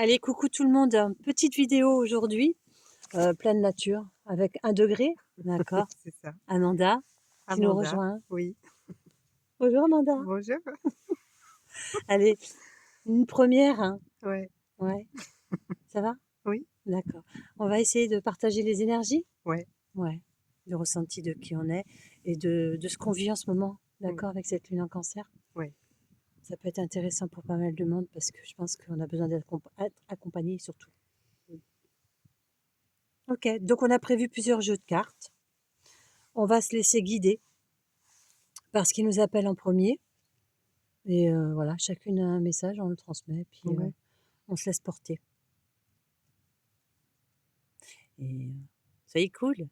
Allez, coucou tout le monde. Petite vidéo aujourd'hui, pleine nature, avec 1 degré, d'accord. C'est ça. Amanda qui nous Amanda, rejoint. oui. Bonjour Amanda. Bonjour. Allez, une première, hein. Ouais, Ouais, ça va? oui, D'accord. On va essayer de partager les énergies, ouais, ouais, le ressenti de qui on est et de ce qu'on vit en ce moment, mm, d'accord, avec cette lune en cancer. ouais, Ça peut être intéressant pour pas mal de monde parce que je pense qu'on a besoin d'être accompagné surtout. mm, Ok, donc on a prévu plusieurs jeux de cartes. On va se laisser guider par ce qui nous appelle en premier. Et voilà, chacune a un message, on le transmet, puis ouais. on se laisse porter. Et ça y est, cool.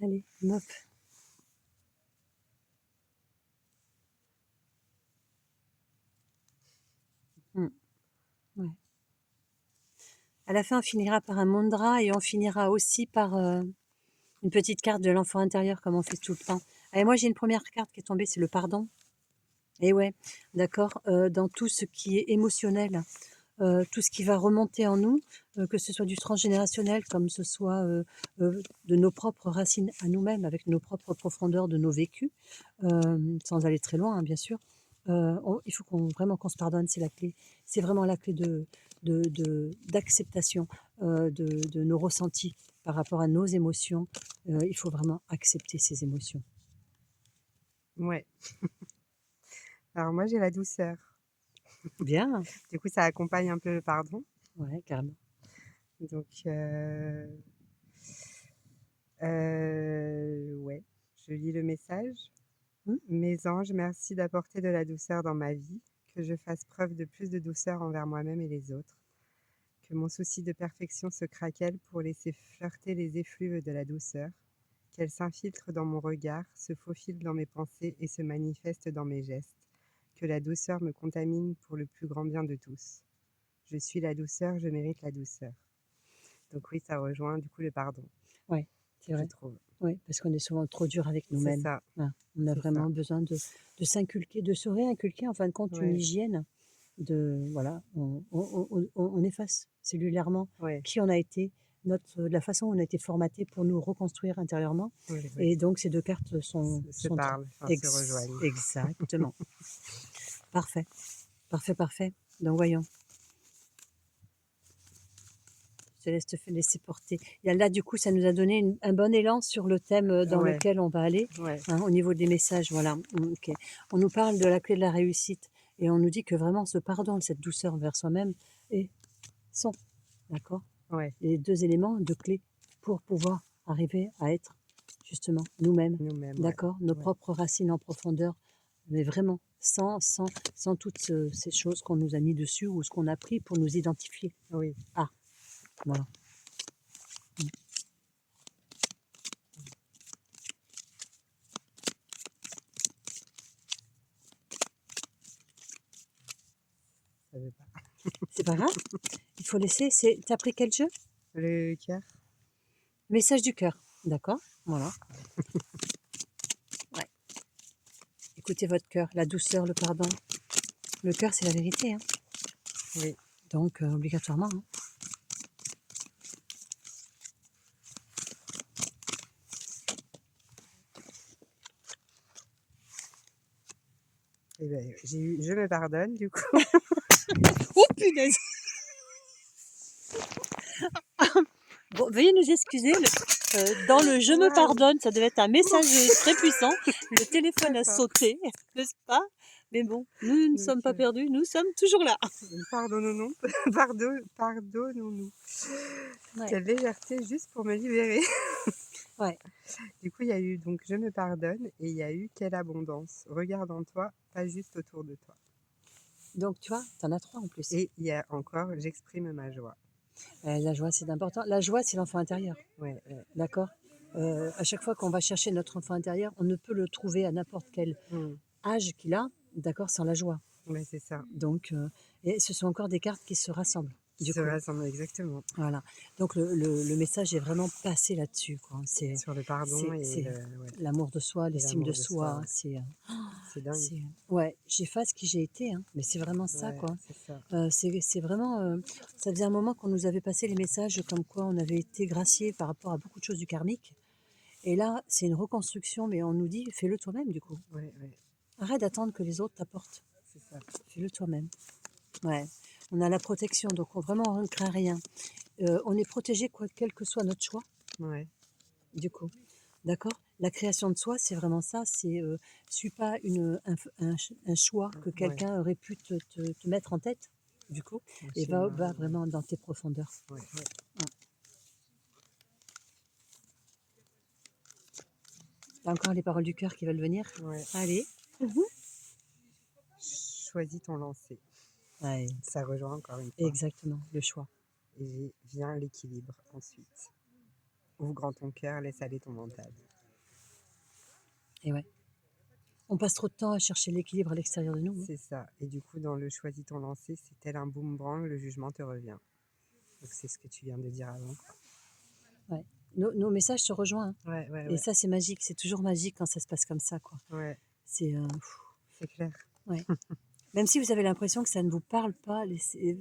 Allez, mop. Ouais. À la fin, on finira par un mandra et on finira aussi par une petite carte de l'enfant intérieur, comme on fait tout le temps. Et moi, j'ai une première carte qui est tombée, c'est le pardon. Et ouais, d'accord, dans tout ce qui est émotionnel, tout ce qui va remonter en nous, que ce soit du transgénérationnel, comme ce soit de nos propres racines à nous-mêmes, avec nos propres profondeurs de nos vécus, sans aller très loin, hein, bien sûr. Il faut vraiment qu'on se pardonne, c'est la clé. C'est vraiment la clé d'acceptation de nos ressentis par rapport à nos émotions. Il faut vraiment accepter ces émotions. Ouais. Alors moi, j'ai la douceur. Bien, Du coup, ça accompagne un peu le pardon. ouais, carrément. Donc, ouais, je lis le message. Hmm. Mes anges, merci d'apporter de la douceur dans ma vie, que je fasse preuve de plus de douceur envers moi-même et les autres, que mon souci de perfection se craquelle pour laisser flirter les effluves de la douceur, qu'elle s'infiltre dans mon regard, se faufile dans mes pensées et se manifeste dans mes gestes, que la douceur me contamine pour le plus grand bien de tous. Je suis la douceur, je mérite la douceur. Donc oui, ça rejoint du coup le pardon, Ouais, c'est je vrai. trouve. Oui, parce qu'on est souvent trop dur avec C'est nous-mêmes. ça, Hein. On a c'est ça. vraiment besoin de s'inculquer, de se réinculquer en fin de compte une Ouais, hygiène voilà, on efface cellulairement ouais, qui on a été, la façon où on a été formaté pour nous reconstruire intérieurement. ouais, ouais. Et donc ces deux cartes Se parlent, enfin se rejoignent. exactement. Parfait, parfait, parfait. Donc voyons, je te laisse laisser porter. Et là, du coup, ça nous a donné un bon élan sur le thème dans Ouais, lequel on va aller, ouais, hein, au niveau des messages. Voilà. Ok. On nous parle de la clé de la réussite et on nous dit que vraiment ce pardon, cette douceur envers soi-même sont, d'accord, ouais, les deux éléments de clé pour pouvoir arriver à être justement nous-mêmes, nous-mêmes, ouais, d'accord, nos ouais. propres racines en profondeur, mais vraiment sans toutes ces choses qu'on nous a mis dessus ou ce qu'on a pris pour nous identifier. Oui, Ah, voilà. ça veut pas. C'est pas grave. Il faut laisser. T'as pris quel jeu? Le cœur, Message du cœur. D'accord. Voilà. Ouais. Écoutez votre cœur, la douceur, le pardon. Le cœur, c'est la vérité. Hein. oui. Donc, obligatoirement. Hein. Et ben, j'ai eu, je me pardonne du coup. Oh punaise! Bon, veuillez nous excuser. Dans le je me Waouh, pardonne, ça devait être un message très puissant. Le téléphone a d'accord. sauté, n'est-ce pas? Mais bon, nous ne Donc, sommes pas perdus, nous sommes toujours là. pardonnons-nous, pardonnons-nous. Ouais. Quelle légèreté juste pour me libérer. Ouais. Du coup, il y a eu donc je me pardonne et il y a eu quelle abondance. Regarde en toi, pas juste autour de toi. Donc, tu vois, t'en as 3 en plus. Et il y a encore j'exprime ma joie. La joie, c'est important. La joie, c'est l'enfant intérieur. Ouais, ouais. D'accord. À chaque fois qu'on va chercher notre enfant intérieur, on ne peut le trouver à n'importe quel âge qu'il a, d'accord, sans la joie. Ouais, c'est ça. Donc, et ce sont encore des cartes qui se rassemblent. Qui du se coup. rassemblent exactement. Voilà. Donc le message est vraiment passé là-dessus, quoi. Sur le pardon et C'est ouais, l'amour de soi, et l'estime de l'amour de soi, soi. ouais. C'est dingue. C'est, ouais, j'efface qui j'ai été, hein, mais c'est vraiment ça, Ouais, quoi. c'est ça. C'est vraiment. Ça faisait un moment qu'on nous avait passé les messages comme quoi on avait été graciés par rapport à beaucoup de choses du karmique. Et là, c'est une reconstruction, mais on nous dit fais-le toi-même, du coup. Ouais, ouais, Arrête d'attendre que les autres t'apportent. c'est ça. Fais-le toi-même. Ouais. On a la protection, donc vraiment on ne craint rien. On est protégé, quoi, quel que soit notre choix, Ouais, du coup. D'accord. La création de soi, c'est vraiment ça. C'est suis pas un choix que ouais, quelqu'un aurait pu te mettre en tête, du coup, un et schéma, va ouais, vraiment dans tes profondeurs. ouais, ouais. T'as encore les paroles du cœur qui veulent venir. Ouais. Allez. Choisis ton lancer. Ouais, Ça rejoint encore une fois. exactement, le choix. Et vient l'équilibre ensuite. Ouvre grand ton cœur, laisse aller ton mental. Et ouais. On passe trop de temps à chercher l'équilibre à l'extérieur de nous, hein. C'est ça. Et du coup, dans le choisis ton lancer, c'est tel un boomerang, le jugement te revient. Donc c'est ce que tu viens de dire avant. Ouais. Nos messages se rejoignent, hein. Ouais, ouais, Et ouais. ça, c'est magique. C'est toujours magique quand ça se passe comme ça, quoi. Ouais, C'est c'est clair. ouais. Même si vous avez l'impression que ça ne vous parle pas,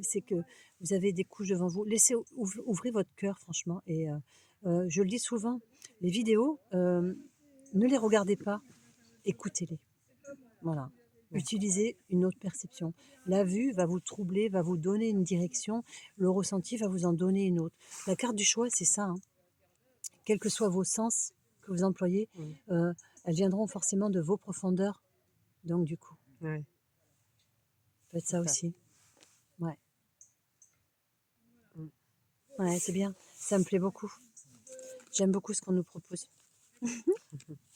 c'est que vous avez des couches devant vous. Laissez ouvrez votre cœur, franchement. Et je le dis souvent, les vidéos, ne les regardez pas, écoutez-les. Voilà. Ouais, Utilisez une autre perception. La vue va vous troubler, va vous donner une direction. Le ressenti va vous en donner une autre. La carte du choix, c'est ça, hein. Quels que soient vos sens que vous employez, mm, elles viendront forcément de vos profondeurs. Donc, du coup, ouais, faites c'est ça ça. aussi. Ouais, Mm. ouais, c'est bien. Ça me plaît beaucoup. J'aime beaucoup ce qu'on nous propose.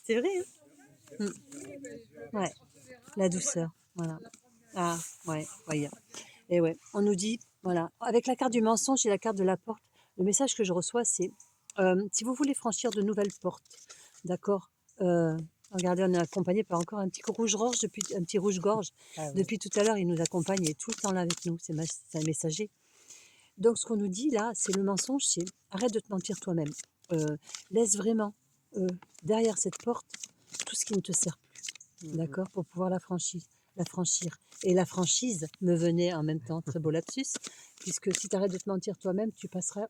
C'est vrai, hein. Ouais, la douceur. Voilà. Ah, ouais, voyez. Et ouais, on nous dit, voilà, avec la carte du mensonge et la carte de la porte, le message que je reçois, c'est si vous voulez franchir de nouvelles portes, d'accord. Regardez, on est accompagné par encore un petit rouge-gorge un petit rouge-gorge. Ah ouais, Depuis tout à l'heure, il nous accompagne, il est tout le temps là avec nous. C'est un messager. Donc, ce qu'on nous dit là, c'est le mensonge, c'est arrête de te mentir toi-même. Laisse vraiment derrière cette porte tout ce qui ne te sert plus, mm, mm. d'accord, pour pouvoir la franchir. Et la franchise me venait en même temps, très beau lapsus, puisque si tu arrêtes de te mentir toi-même, tu passeras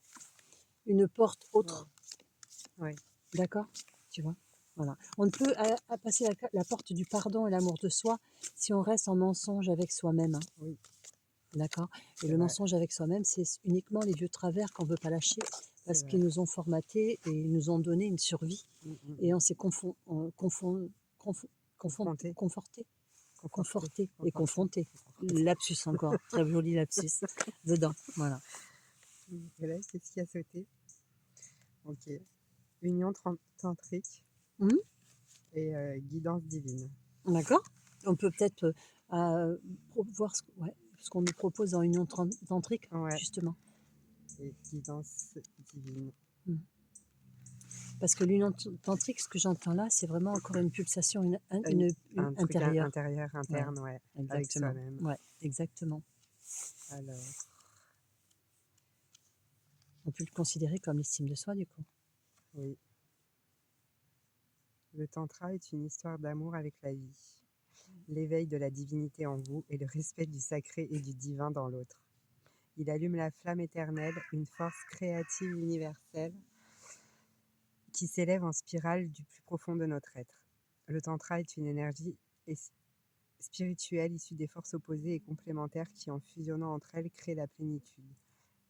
une porte autre, Ouais, d'accord, tu vois. Voilà. On ne peut passer la porte du pardon et l'amour de soi si on reste en mensonge avec soi-même, hein. oui, D'accord. Et c'est le vrai, mensonge avec soi-même, c'est uniquement les vieux travers qu'on ne veut pas lâcher c'est parce qu'ils vrai. nous ont formatés et ils nous ont donné une survie. Mm, mm, Et mm. on s'est Confronté, conforté, conforté, et conforté, confronté. conforté. Lapsus encore, très joli lapsus dedans. Voilà. Et là, qu'est-ce qui a sauté? Ok. Union tantrique Mhm. et guidance divine. D'accord. On peut peut-être voir ouais, ce qu'on nous propose en union tantrique, Ouais, justement. et guidance divine. Mhm. Parce que l'union tantrique, ce que j'entends là, c'est vraiment encore une pulsation une Un truc intérieure. intérieur, Ouais, interne, ouais, avec exactement. soi-même. Ouais, exactement. Alors, On peut le considérer comme l'estime de soi, du coup. oui. Le tantra est une histoire d'amour avec la vie, l'éveil de la divinité en vous et le respect du sacré et du divin dans l'autre. Il allume la flamme éternelle, une force créative universelle qui s'élève en spirale du plus profond de notre être. Le tantra est une énergie spirituelle issue des forces opposées et complémentaires qui, en fusionnant entre elles, créent la plénitude.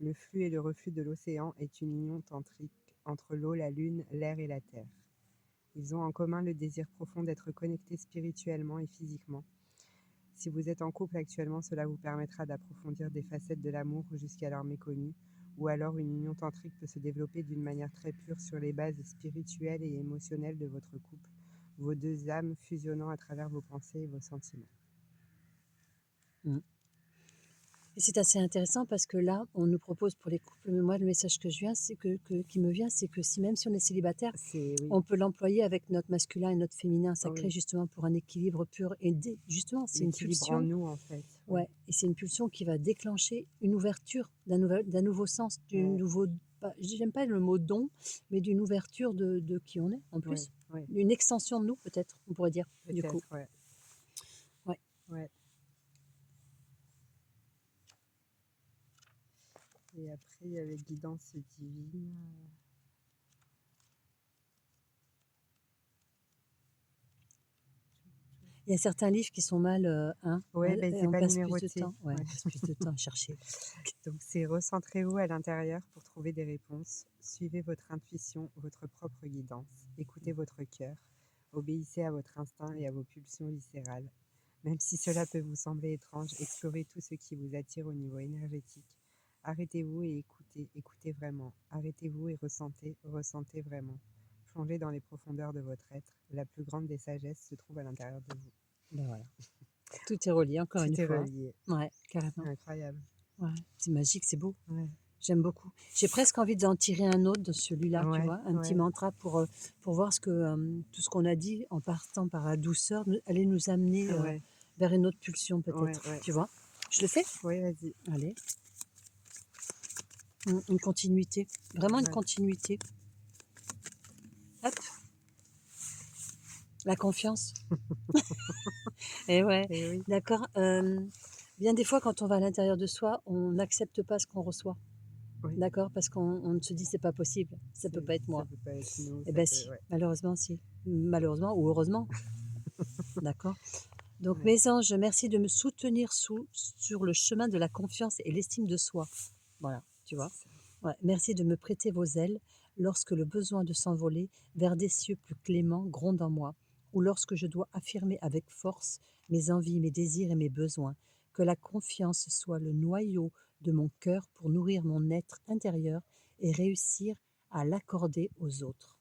Le flux et le reflux de l'océan est une union tantrique entre l'eau, la lune, l'air et la terre. Ils ont en commun le désir profond d'être connectés spirituellement et physiquement. Si vous êtes en couple actuellement, cela vous permettra d'approfondir des facettes de l'amour jusqu'alors méconnues, ou alors une union tantrique peut se développer d'une manière très pure sur les bases spirituelles et émotionnelles de votre couple, vos deux âmes fusionnant à travers vos pensées et vos sentiments. Mm. Et c'est assez intéressant parce que là, on nous propose pour les couples, mais moi, le message que je viens, qui me vient, c'est que si même si on est célibataire, C'est oui, on peut l'employer avec notre masculin et notre féminin sacré oui, justement pour un équilibre pur. Et justement, c'est une l'équilibre en pulsion. nous, en fait. Oui, Ouais, et c'est une pulsion qui va déclencher une ouverture d'un nouveau sens, ouais, j'aime pas le mot don, mais d'une ouverture de qui on est en ouais, plus. ouais, Une extension de nous, peut-être, on pourrait dire, du coup. peut-être, ouais, Ouais. ouais. Et après, il y avait guidance divine. Il y a certains livres qui sont mal, Ouais, ben et c'est on pas passe plus de numéroté. temps. Ouais, Ouais. on passe plus de temps à chercher. Donc, c'est recentrez-vous à l'intérieur pour trouver des réponses. Suivez votre intuition, votre propre guidance. Écoutez votre cœur. Obéissez à votre instinct et à vos pulsions viscérales. Même si cela peut vous sembler étrange, explorez tout ce qui vous attire au niveau énergétique. Arrêtez-vous et écoutez, écoutez vraiment. Arrêtez-vous et ressentez, ressentez vraiment. Plongez dans les profondeurs de votre être. La plus grande des sagesses se trouve à l'intérieur de vous. Ben voilà. Tout est relié, encore une Tout est fois. relié. Ouais, carrément. Incroyable. Ouais, c'est magique, c'est beau. Ouais, J'aime beaucoup. J'ai presque envie d'en tirer un autre de celui-là, tu ouais, vois, un petit ouais, mantra pour voir tout ce qu'on a dit en partant par la douceur, allait nous amener ouais, vers une autre pulsion ouais, peut-être. ouais. Tu vois? Je le fais? Oui, vas-y. Allez. Une continuité. Vraiment une Ouais. continuité. Hop. La confiance. Et ouais, Et oui, d'accord. Bien des fois, quand on va à l'intérieur de soi, on n'accepte pas ce qu'on reçoit. oui. D'accord? Parce qu'on se dit, c'est pas possible. Ça peut pas être Ça moi. peut pas être nous, Eh ça ben peut. si. Ouais, Malheureusement, si. Malheureusement ou heureusement. D'accord? Donc, ouais. mes anges, merci de me soutenir sur le chemin de la confiance et l'estime de soi. Voilà, tu vois. C'est ça. Ouais, merci de me prêter vos ailes lorsque le besoin de s'envoler vers des cieux plus cléments gronde en moi, ou lorsque je dois affirmer avec force mes envies, mes désirs et mes besoins. Que la confiance soit le noyau de mon cœur pour nourrir mon être intérieur et réussir à l'accorder aux autres.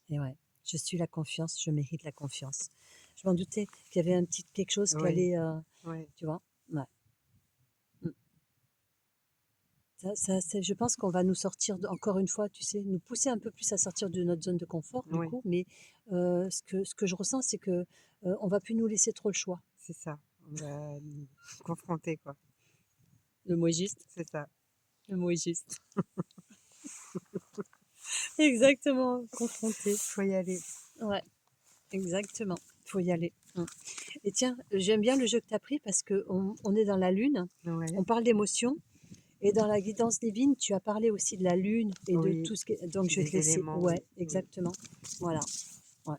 Et ouais, je suis la confiance, je mérite la confiance. Je m'en doutais qu'il y avait un petit quelque chose qui Oui, allait, oui, tu vois. Ouais. Mm. Je pense qu'on va nous sortir, encore une fois, tu sais, nous pousser un peu plus à sortir de notre zone de confort, du oui, coup. Mais ce que je ressens, c'est que on va plus nous laisser trop le choix. c'est ça. On va nous confronter, quoi. Le mot est juste. C'est ça. Le mot est juste. Exactement, confronter. Faut y aller. Ouais, exactement. Faut y aller. Mm. Et tiens, j'aime bien le jeu que tu as pris parce qu'on est dans la lune, Ouais, on parle d'émotions. Et dans la guidance divine, tu as parlé aussi de la lune et de oui. tout ce qui est... Donc, je vais te Des laisser. éléments, Ouais, oui, oui. exactement. Voilà. Ouais.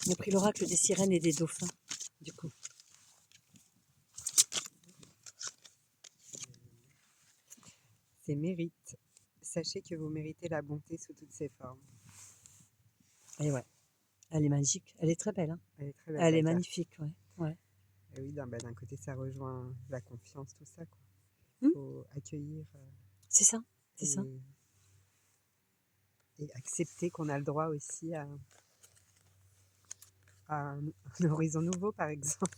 On a pris l'oracle des sirènes et des dauphins, du coup. C'est mérite. Sachez que vous méritez la bonté sous toutes ses formes. Et ouais, elle est magique. Elle est très belle. Hein. Elle est très belle, Elle la est carte. magnifique, ouais. Ouais. Et oui, d'un côté, ça rejoint la confiance, tout ça, quoi. Hmm, Faut accueillir c'est ça, c'est ça. et, et accepter qu'on a le droit aussi à un horizon nouveau, par exemple.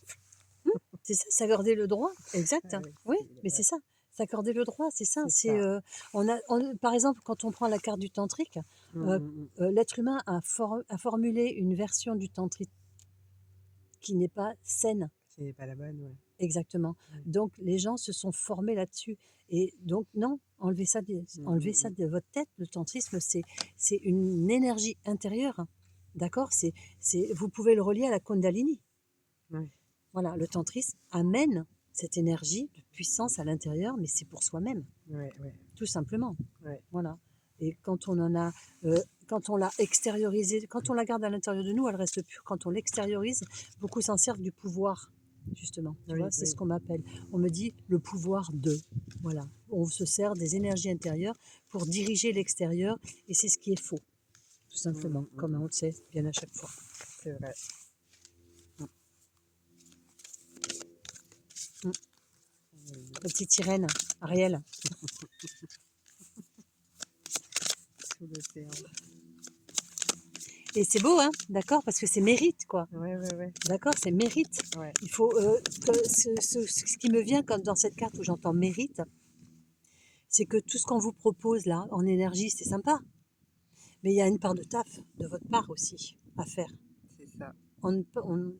C'est ça, s'accorder le droit. Exact. Hein. Ouais, Oui, mais c'est ouais, ça. S'accorder le droit, c'est ça. c'est C'est, ça. par exemple, quand on prend la carte du tantrique, Mm, euh, mm, mm. l'être humain a formulé une version du tantrique qui n'est pas saine. Qui n'est pas la bonne, ouais. Exactement. Ouais. Donc les gens se sont formés là-dessus. Et donc non, Mm, enlevez mm, ça mm. de votre tête. Le tantrisme, c'est une énergie intérieure. Hein. D'accord. Vous pouvez le relier à la Kundalini. Ouais, Voilà, le tantrisme amène cette énergie de puissance à l'intérieur, mais c'est pour soi-même, ouais, ouais, tout simplement. ouais. Voilà. Et quand on l'a extériorisé, quand on la garde à l'intérieur de nous, elle reste pure. Quand on l'extériorise, beaucoup s'en servent du pouvoir, justement. Tu vois, Oui, c'est ce oui. qu'on m'appelle. On me dit le pouvoir de. Voilà. On se sert des énergies intérieures pour diriger l'extérieur, et c'est ce qui est faux, tout Mm, simplement, mm, comme mm, on mm. le sait bien à chaque fois. C'est vrai. Mm. La petite sirène, Ariel. Sous l'océan. Et c'est beau, hein, d'accord, parce que c'est mérite, quoi. Ouais. D'accord, c'est mérite. Ouais. Il faut ce qui me vient comme dans cette carte où j'entends mérite, c'est que tout ce qu'on vous propose là en énergie, c'est sympa, mais il y a une part de taf de votre part aussi à faire. C'est ça.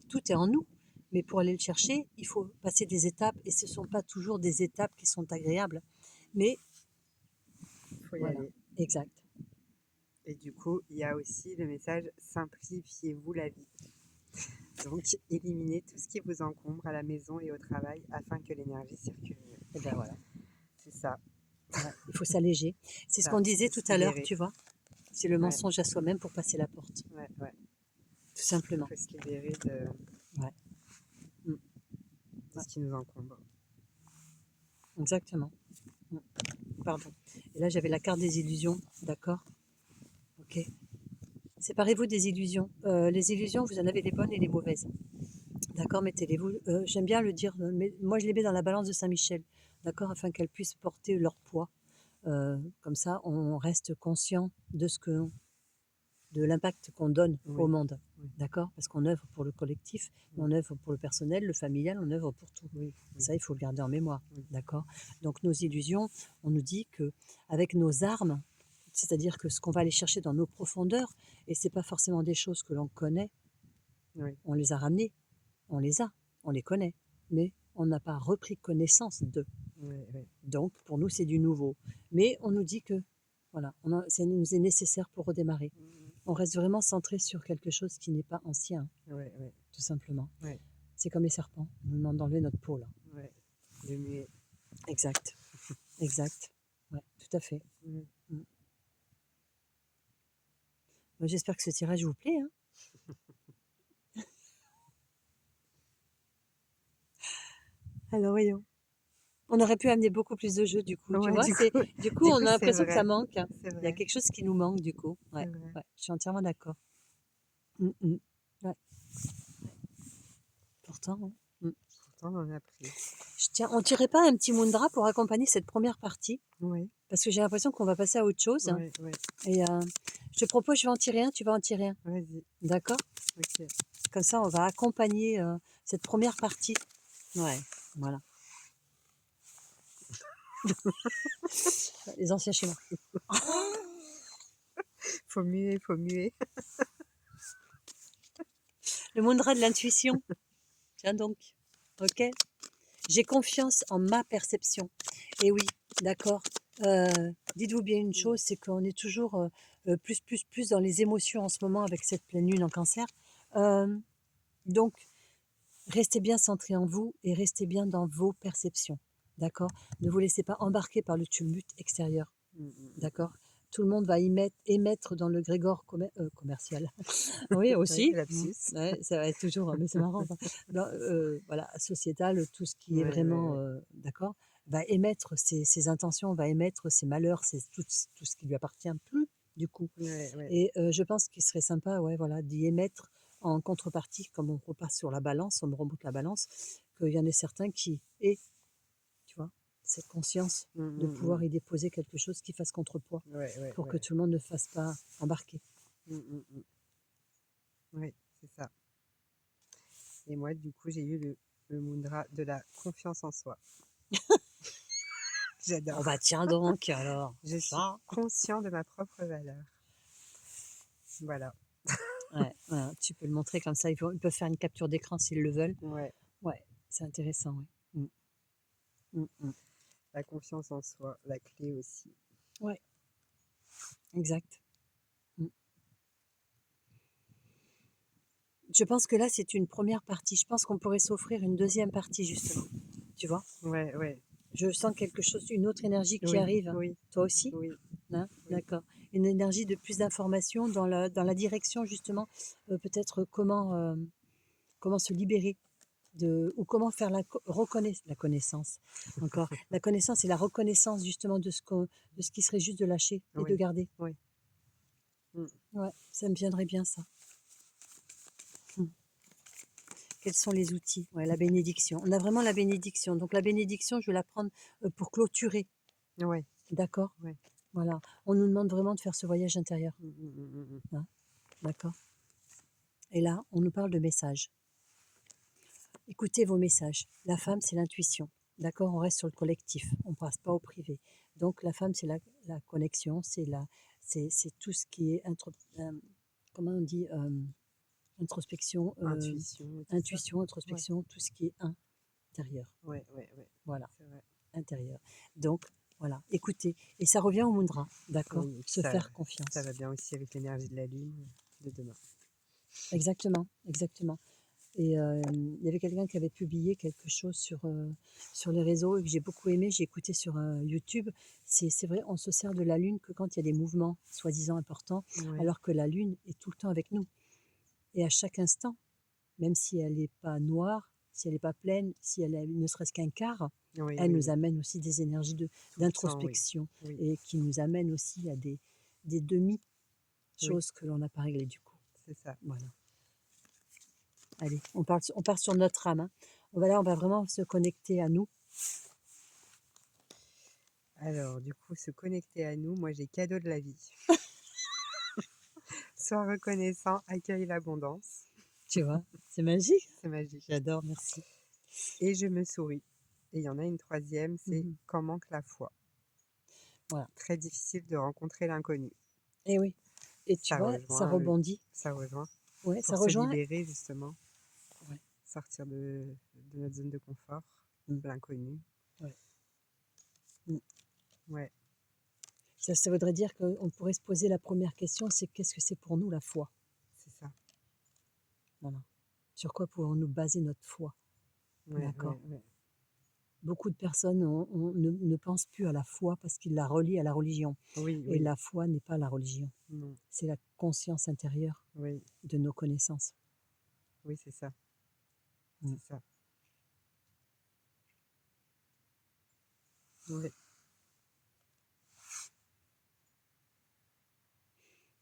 Tout est en nous, mais pour aller le chercher, il faut passer des étapes et ce ne sont pas toujours des étapes qui sont agréables, mais Il faut y voilà, aller. exact. Et du coup, il y a aussi le message simplifiez-vous la vie. Donc, éliminez tout ce qui vous encombre à la maison et au travail afin que l'énergie circule mieux. Et ben voilà, C'est ça. ouais, il faut s'alléger. C'est ce Ça, qu'on disait faut tout se à l'heure, libérer. tu vois. C'est le Ouais, mensonge à soi-même pour passer la porte, ouais. tout simplement. Il faut se libérer de Ouais, mm, ouais, ce qui nous encombre. exactement. Mm, pardon. Et là, j'avais la carte des illusions, d'accord. Ok. Séparez-vous des illusions. Les illusions, vous en avez les bonnes et les mauvaises. D'accord, mettez-les-vous. J'aime bien le dire, mais moi je les mets dans la balance de Saint-Michel, d'accord, afin qu'elles puissent porter leur poids. Comme ça, on reste conscient de l'impact qu'on donne au Oui, monde, oui, d'accord, parce qu'on œuvre pour le collectif, oui, on œuvre pour le personnel, le familial, on œuvre pour tout. oui, Ça, il faut le garder en mémoire, oui. d'accord. Donc nos illusions, on nous dit que avec nos armes, c'est-à-dire que ce qu'on va aller chercher dans nos profondeurs, et c'est pas forcément des choses que l'on connaît, Oui, on les a ramenées. On les a, on les connaît, mais on n'a pas repris connaissance d'eux. oui. Donc, pour nous, c'est du nouveau. Mais on nous dit que, voilà, ça nous est nécessaire pour redémarrer. On reste vraiment centré sur quelque chose qui n'est pas ancien, Oui. tout simplement. Ouais. C'est comme les serpents, on nous demande d'enlever notre peau, là. Ouais. Le muet. Exact, exact. Ouais, tout à fait. Mm. Mm. Moi, j'espère que ce tirage vous plaît, hein. Alors, voyons. On aurait pu amener beaucoup plus de jeux, du coup, tu Ouais, vois. Du coup, du on coup, a c'est l'impression que ça vrai. manque, hein. C'est Il y a vrai. quelque chose qui nous manque, du coup. C'est Ouais, vrai. ouais, je suis entièrement d'accord. Mm, mm. Ouais, pourtant, hein. Mm. Pourtant, on en a pris. On tirait pas un petit mudra pour accompagner cette première partie, Oui, parce que j'ai l'impression qu'on va passer à autre chose, hein. oui. Et je te propose, je vais en tirer un, tu vas en tirer un. Vas-y. D'accord? Ok. Comme ça, on va accompagner cette première partie. Ouais, voilà. Les anciens schémas. Faut muer, faut muer. Le mudra de l'intuition. Tiens donc. Ok? J'ai confiance en ma perception. Et oui, d'accord. Dites-vous bien une chose, c'est qu'on est toujours plus dans les émotions en ce moment avec cette pleine lune en cancer. Donc, restez bien centré en vous et restez bien dans vos perceptions. D'accord? Ne vous laissez pas embarquer par le tumulte extérieur. D'accord? Tout le monde va émettre dans le grégor commercial. Oui, Oui, aussi. lapsus. Ouais, ça va être toujours, mais c'est marrant. Ça. Voilà, sociétal, tout ce qui est vraiment, Ouais. d'accord, va émettre ses intentions, va émettre ses malheurs, tout ce qui lui appartient plus, du coup. Ouais. Et je pense qu'il serait sympa, ouais, voilà, d'y émettre en contrepartie, comme on repasse sur la balance, on me remonte la balance, qu'il y en ait certains qui aient, tu vois, cette conscience de pouvoir y déposer quelque chose qui fasse contrepoids pour que tout le monde ne fasse pas embarquer. Oui, c'est ça. Et moi, du coup, j'ai eu le mudra de la confiance en soi. Oh J'adore. bah tiens donc, alors. Je suis Ça. conscient de ma propre valeur. Voilà. Ouais, voilà, tu peux le montrer comme ça. Ils peuvent faire une capture d'écran s'ils le veulent. Ouais. Ouais, c'est intéressant, oui. La confiance en soi, la clé aussi. Ouais, exact. Mm. Je pense que là, c'est une première partie. Je pense qu'on pourrait s'offrir une deuxième partie, justement. Tu vois? Ouais. Je sens quelque chose, une autre énergie qui Oui, arrive. oui, Toi aussi? oui. Hein? Oui. D'accord. Une énergie de plus d'informations dans la direction, justement, peut-être comment se libérer ou comment faire la connaissance encore la connaissance et la reconnaissance justement de ce qui serait juste de lâcher et de Oui, garder. oui. Ouais, ça me viendrait bien ça. Quels sont les outils? Ouais, la bénédiction. On a vraiment la bénédiction. Donc la bénédiction, je vais la prendre pour clôturer. Ouais. D'accord? Ouais. Voilà. On nous demande vraiment de faire ce voyage intérieur. Mm. Hein, d'accord? Et là, on nous parle de messages. Écoutez vos messages. La femme, c'est l'intuition. D'accord? On reste sur le collectif. On ne passe pas au privé. Donc, la femme, c'est la connexion, c'est tout ce qui est, comment on dit, introspection, Intuition et tout ça. intuition, Ouais, introspection, tout ce qui est intérieur. ouais, ouais, ouais, Voilà, c'est vrai. intérieur. Donc, voilà, écoutez. Et ça revient au mudra, d'accord? Oui, et puis Se faire confiance. ça va bien aussi avec l'énergie de la lune de demain. Exactement, exactement. Et il y avait quelqu'un qui avait publié quelque chose sur les réseaux et que j'ai beaucoup aimé. J'ai écouté sur YouTube. C'est vrai, on se sert de la Lune que quand il y a des mouvements soi-disant importants, Ouais, alors que la Lune est tout le temps avec nous. Et à chaque instant, même si elle n'est pas noire, si elle n'est pas pleine, si elle a ne serait-ce qu'un quart, oui, elle oui, nous oui, amène aussi des énergies tout le temps, oui, d'introspection oui, et qui nous amènent aussi à des oui, demi-choses que l'on n'a pas réglées du coup. c'est ça. Voilà. Allez, on part sur notre âme, hein. On va vraiment se connecter à nous. Alors, du coup, se connecter à nous, moi j'ai cadeau de la vie. Sois reconnaissant, accueille l'abondance. Tu vois, c'est magique. C'est magique. J'adore, merci. Et je me souris. Et il y en a une troisième, c'est Mhm. quand manque la foi. Voilà. Très difficile de rencontrer l'inconnu. Et oui. Et tu Ça vois, ça rejoint rebondit. ça rejoint Ouais, pour ça se rejoint. libérer justement, Ouais. sortir de notre zone de confort, Mm. l'inconnu. Ouais. Mm. Ouais, Ça voudrait dire qu'on pourrait se poser la première question, c'est qu'est-ce que c'est pour nous la foi? c'est ça. Voilà. Sur quoi pouvons-nous baser notre foi? Ouais, D'accord. ouais, ouais. Beaucoup de personnes ne pensent plus à la foi parce qu'ils la relient à la religion. Oui, Et oui, la foi n'est pas la religion. non, C'est la conscience intérieure oui, de nos connaissances. oui, c'est ça, Mm. c'est ça. Ouais,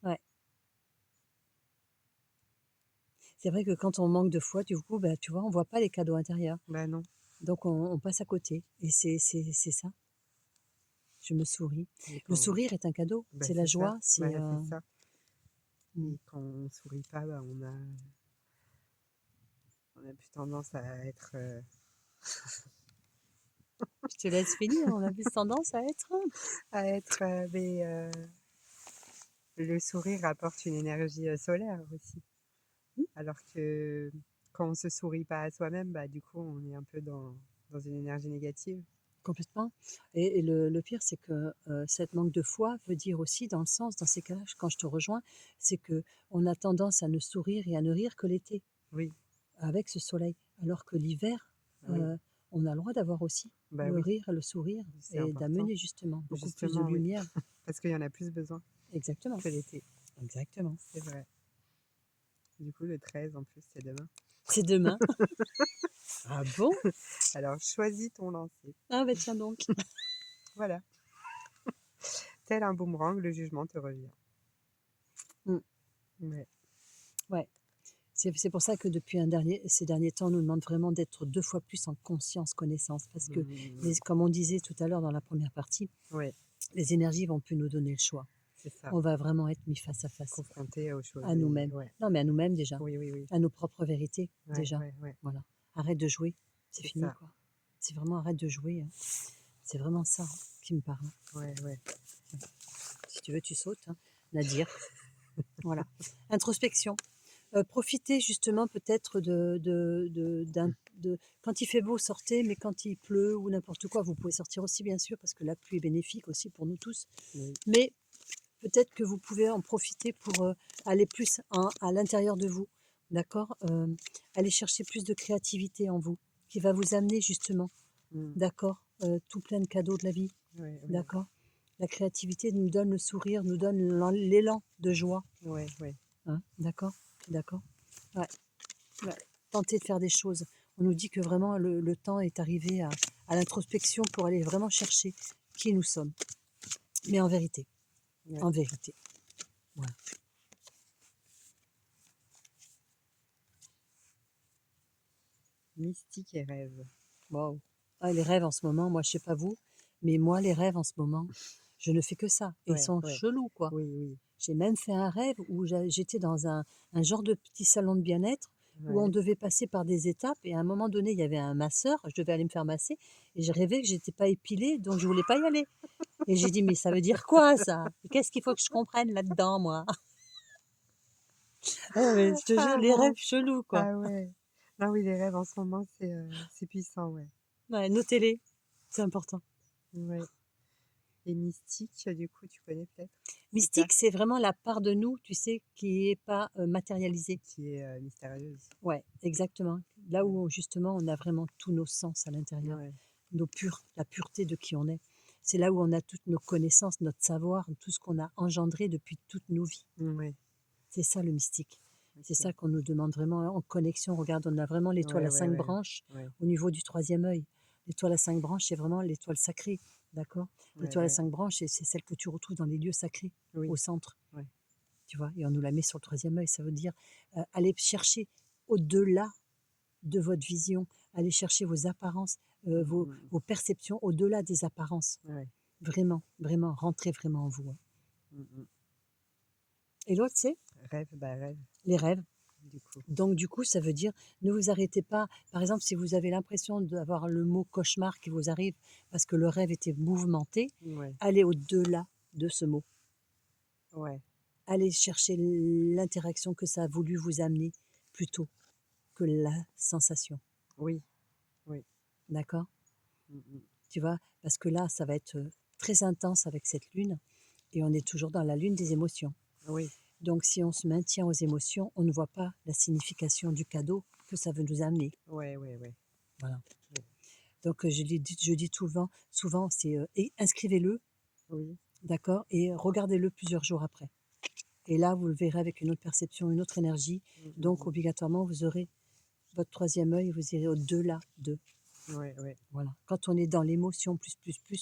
Ouais. C'est vrai que quand on manque de foi, du coup, bah, tu vois, on voit pas les cadeaux intérieurs. bah non. Donc on passe à côté. Et c'est ça. Je me souris. Et Le quand, sourire est un cadeau. bah C'est la c'est ça, joie. bah C'est c'est ça. mm. Et quand on sourit pas, bah on a plus tendance Je te laisse finir. On a plus tendance à être. à être, le sourire apporte une énergie solaire aussi. Mm, Alors que quand on se sourit pas à soi-même, bah du coup on est un peu dans une énergie négative. complètement. Et le pire, c'est que cette manque de foi veut dire aussi, dans le sens, dans ces cas-là, quand je te rejoins, c'est que on a tendance à ne sourire et à ne rire que l'été, Oui, avec ce soleil. Alors que l'hiver, oui, euh, on a le droit d'avoir aussi bah le oui, rire et le sourire c'est et important. d'amener justement beaucoup plus de Justement, oui, lumière. parce qu'il y en a plus besoin Exactement. que l'été. Exactement. C'est vrai. Du coup, le 13 en plus, c'est demain. C'est demain. Ah bon? Alors, choisis ton lancer. Ah bah tiens donc. Voilà. Tel un boomerang, le jugement te revient. Mm. Ouais. Ouais. C'est pour ça que depuis ces derniers temps, on nous demande vraiment d'être 2 fois plus en conscience, connaissance. Parce que, Mmh. comme on disait tout à l'heure dans la première partie, Ouais, les énergies vont plus nous donner le choix. c'est ça. On va vraiment être mis face à face, Confronté aux choses. à nous-mêmes. Ouais. Non, mais à nous-mêmes déjà, Oui, oui, oui. à nos propres vérités Ouais, déjà. ouais, ouais. Voilà. Arrête de jouer, c'est C'est fini ça. quoi. C'est vraiment arrête de jouer, hein. C'est vraiment ça, hein, qui me parle. Ouais, ouais. Si tu veux, tu sautes, hein. Nadir. Voilà. Introspection. Profitez justement peut-être quand il fait beau, sortez, mais quand il pleut ou n'importe quoi, vous pouvez sortir aussi bien sûr parce que la pluie est bénéfique aussi pour nous tous. Oui, Mais peut-être que vous pouvez en profiter pour aller plus à l'intérieur de vous, d'accord. Aller chercher plus de créativité en vous, qui va vous amener justement, mmh. d'accord, tout plein de cadeaux de la vie, Ouais, ouais. d'accord. La créativité nous donne le sourire, nous donne l'élan de joie, Ouais, ouais. hein, d'accord. Tu es d'accord? Ouais. Ouais, tenter de faire des choses. On nous dit que vraiment le temps est arrivé à l'introspection pour aller vraiment chercher qui nous sommes. Mais Ouais. en vérité, voilà. Mystique et rêve. Waouh. Ah, les rêves en ce moment, moi je sais pas vous, mais moi les rêves en ce moment, Je ne fais que ça. Et ils Ouais, sont ouais. chelous, quoi. Oui, oui. J'ai même fait un rêve où j'étais dans un genre de petit salon de bien-être où on Ouais. devait passer par des étapes et à un moment donné, il y avait un masseur, je devais aller me faire masser et je rêvais que j'étais pas épilée, donc je voulais pas y aller. Et j'ai dit: «Mais ça veut dire quoi ça? Qu'est-ce qu'il faut que je comprenne là-dedans, moi?» Ah mais je te jure, Ah les rêves mince! chelous, quoi. Ah ouais. Non, oui, les rêves en ce moment, c'est puissant, ouais. Ouais, notez-les, c'est important. Ouais. Et mystique, du coup, tu connais peut-être ces Mystique, cartes c'est vraiment la part de nous, tu sais, qui est pas, matérialisée. qui est, mystérieuse? Ouais, exactement. Là Ouais. où justement on a vraiment tous nos sens à l'intérieur, Ouais. la pureté de qui on est. C'est là où on a toutes nos connaissances, notre savoir, tout ce qu'on a engendré depuis toutes nos vies. Ouais. C'est ça le mystique. C'est OK. ça qu'on nous demande vraiment en connexion. Regarde, on a vraiment l'étoile Ouais, à ouais, 5 ouais. branches Ouais. au niveau du troisième œil. L'étoile à 5 branches, c'est vraiment l'étoile sacrée, d'accord? Ouais, L'étoile à ouais. 5 branches, c'est celle que tu retrouves dans les lieux sacrés, Oui. au centre, Ouais. tu vois? Et on nous la met sur le troisième œil. Ça veut dire aller chercher au-delà de votre vision, aller chercher vos apparences, Mmh mh. vos perceptions au-delà des apparences. Ouais. Vraiment, vraiment, rentrez vraiment en vous, hein. Mmh mh. Et l'autre, c'est Rêve, bah, rêve, les rêves. du coup. Donc du coup, ça veut dire ne vous arrêtez pas. Par exemple, si vous avez l'impression d'avoir le mot cauchemar qui vous arrive parce que le rêve était mouvementé, Ouais. allez au-delà de ce mot. Ouais. Allez chercher l'interaction que ça a voulu vous amener plutôt que la sensation. Oui. Oui. D'accord? Mmh mh. Tu vois? Parce que là, ça va être très intense avec cette lune et on est toujours dans la lune des émotions. Oui. Donc si on se maintient aux émotions, on ne voit pas la signification du cadeau que ça veut nous amener. Ouais, ouais, ouais. Voilà. Ouais. Donc je dis souvent c'est inscrivez-le, Oui. d'accord, et regardez-le plusieurs jours après. Et là, vous le verrez avec une autre perception, une autre énergie. Mmh mh Donc mh. obligatoirement, vous aurez votre troisième œil, vous irez au-delà de. Ouais, ouais. Voilà. Quand on est dans l'émotion plus,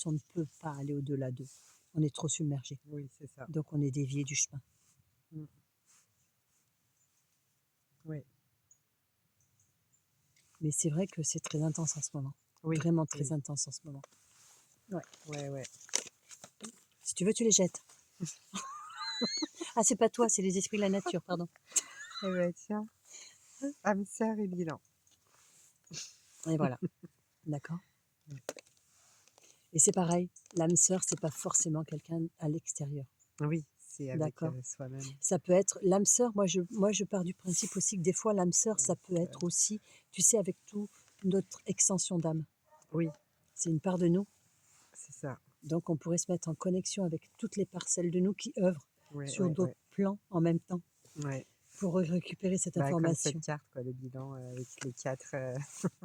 on ne peut pas aller au-delà d'eux. On est trop submergé. Oui, c'est ça. Donc on est dévié du chemin. Mmh. Ouais. Mais c'est vrai que c'est très intense en ce moment. Oui. Vraiment très Oui. intense en ce moment. Ouais. Ouais, ouais. Si tu veux, tu les jettes. Ah, c'est pas toi, c'est les esprits de la nature, pardon. Eh bah, tiens, âme sœur et bilan. Et voilà. D'accord. Ouais. Et c'est pareil, l'âme sœur, c'est pas forcément quelqu'un à l'extérieur. Oui, c'est avec, D'accord. soi-même. Ça peut être l'âme sœur. Moi, je pars du principe aussi que des fois, l'âme sœur, ça peut être aussi, tu sais, avec tout notre extension d'âme. Oui, C'est une part de nous. c'est ça. Donc, on pourrait se mettre en connexion avec toutes les parcelles de nous qui œuvrent Ouais, sur ouais, d'autres ouais. plans en même temps Ouais. pour récupérer cette Bah, comme cette information. carte, quoi, le bilan, avec les 4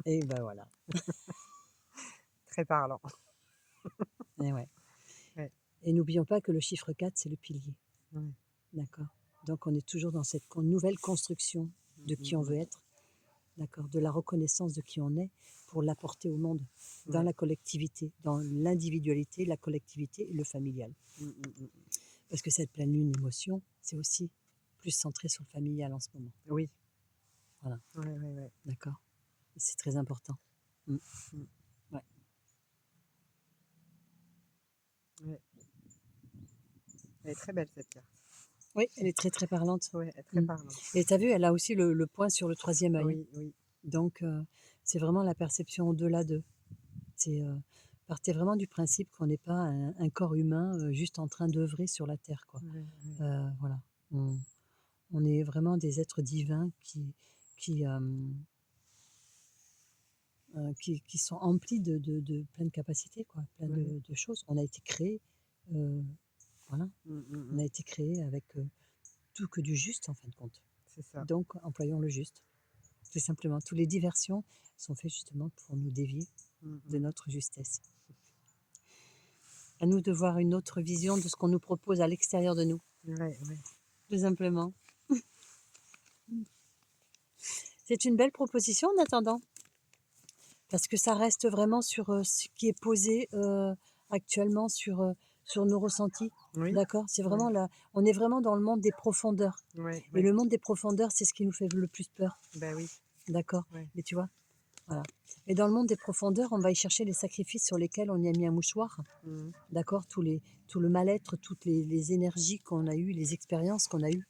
Et ben voilà. très parlant. Et ouais. Ouais. Et n'oublions pas que le chiffre 4, c'est le pilier. Ouais. D'accord. Donc, on est toujours dans cette nouvelle construction Mmh de mh qui on mh. veut être. D'accord, de la reconnaissance de qui on est pour l'apporter au monde, dans Ouais. la collectivité, dans l'individualité, la collectivité et le familial. Mmh mh mh. Parce que cette pleine lune émotion, c'est aussi plus centré sur le familial en ce moment. Oui. Voilà, Ouais, ouais, ouais. d'accord. Et c'est très important. Mm. Mmh. Ouais. Ouais. Elle est très belle cette carte. Oui, elle est très très parlante. Ouais, elle est très Mm. parlante. Et tu as vu, elle a aussi le point sur le troisième œil, hein. Oui, oui. Donc, c'est vraiment la perception au-delà d'eux. C'est partez vraiment du principe qu'on n'est pas un corps humain juste en train d'œuvrer sur la terre, quoi. Ouais, ouais. Voilà. On est vraiment des êtres divins qui, euh, qui sont emplis de plein de capacités, quoi, plein Ouais. de choses. On a été créés, euh, voilà, Mmh mh on mh. a été créés avec tout que du juste en fin de compte. C'est ça. Donc, employons le juste, tout simplement. Toutes les diversions sont faites justement pour nous dévier Mmh de mh. notre justesse. À nous de voir une autre vision de ce qu'on nous propose à l'extérieur de nous, Ouais, ouais. tout simplement. C'est une belle proposition en attendant, parce que ça reste vraiment sur ce qui est posé actuellement sur nos ressentis. Oui. D'accord? C'est Ouais. vraiment là, on est vraiment dans le monde des profondeurs. Ouais, Et ouais. le monde des profondeurs, c'est ce qui nous fait le plus peur. Bah oui. D'accord? Ouais. Mais tu vois, Voilà. Et dans le monde des profondeurs, on va y chercher les sacrifices sur lesquels on y a mis un mouchoir. Mmh. D'accord, tout le mal-être, toutes les énergies qu'on a eues, les expériences qu'on a eues,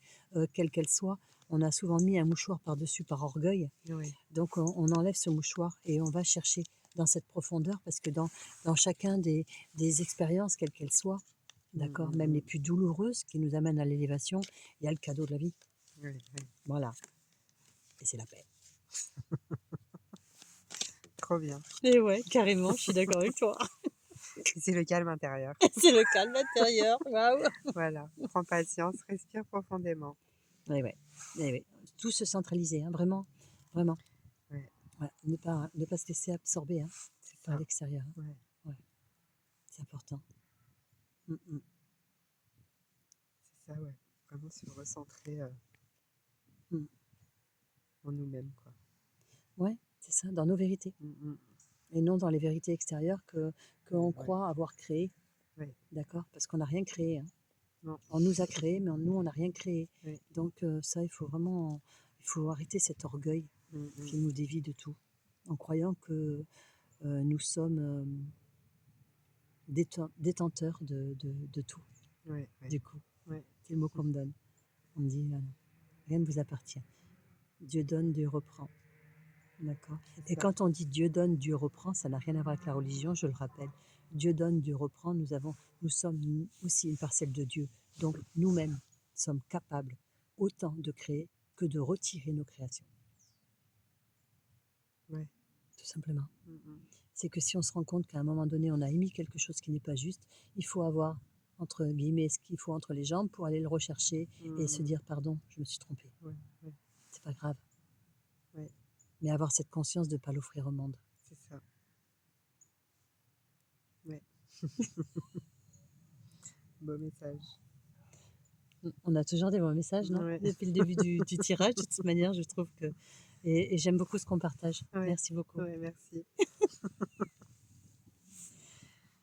quelles qu'elles soient, on a souvent mis un mouchoir par-dessus par orgueil. Oui. Donc on enlève ce mouchoir et on va chercher dans cette profondeur parce que dans chacun des expériences, quelles qu'elles soient, Mmh, d'accord, mmh, même les mmh. plus douloureuses qui nous amènent à l'élévation, il y a le cadeau de la vie. Oui, oui. Voilà. Et c'est la paix. Trop bien. Et ouais, carrément, je suis d'accord avec toi. Et c'est le calme intérieur. C'est le calme intérieur. Waouh. Voilà. Prends patience, respire profondément. Oui, ouais. Eh oui. Tout se centraliser, hein, vraiment, vraiment. Ouais, Ouais, ne pas se laisser absorber, hein, c'est par ça. l'extérieur. Hein. Ouais, Ouais, c'est important. Mm, mm. c'est ça, ouais. Vraiment se recentrer Mm. en nous-mêmes, quoi. Ouais, c'est ça, dans nos vérités. Mmh, mmh. Et non dans les vérités extérieures qu'on Ouais, croit avoir créées. ouais. D'accord? Parce qu'on n'a rien créé. Hein. Non. On nous a créés, mais nous, on n'a rien créé. Oui. Donc ça, il faut arrêter cet orgueil Mmh, mmh. qui nous dévie de tout, en croyant que nous sommes détenteurs de tout, Ouais, ouais, du coup. ouais. C'est le mot qu'on me donne. On me dit, rien ne vous appartient. Dieu donne, Dieu reprend. D'accord. C'est Et ça. quand on dit Dieu donne, Dieu reprend, ça n'a rien à voir avec la religion, je le rappelle. Dieu donne, Dieu reprend, nous sommes aussi une parcelle de Dieu. Donc nous-mêmes sommes capables autant de créer que de retirer nos créations, Ouais. tout simplement. Mmh, mmh. C'est que si on se rend compte qu'à un moment donné, on a émis quelque chose qui n'est pas juste, il faut avoir, entre guillemets, ce qu'il faut entre les jambes pour aller le rechercher et se Mmh. dire, pardon, je me suis trompée. Ouais, ouais, C'est pas grave. ouais. Mais avoir cette conscience de ne pas l'offrir au monde. C'est ça. Ouais. Beau message. On a toujours des bons messages, non? Ouais. Depuis le début du tirage, de toute manière, je trouve que. Et j'aime beaucoup ce qu'on partage. Ouais. Merci beaucoup. Ouais, merci.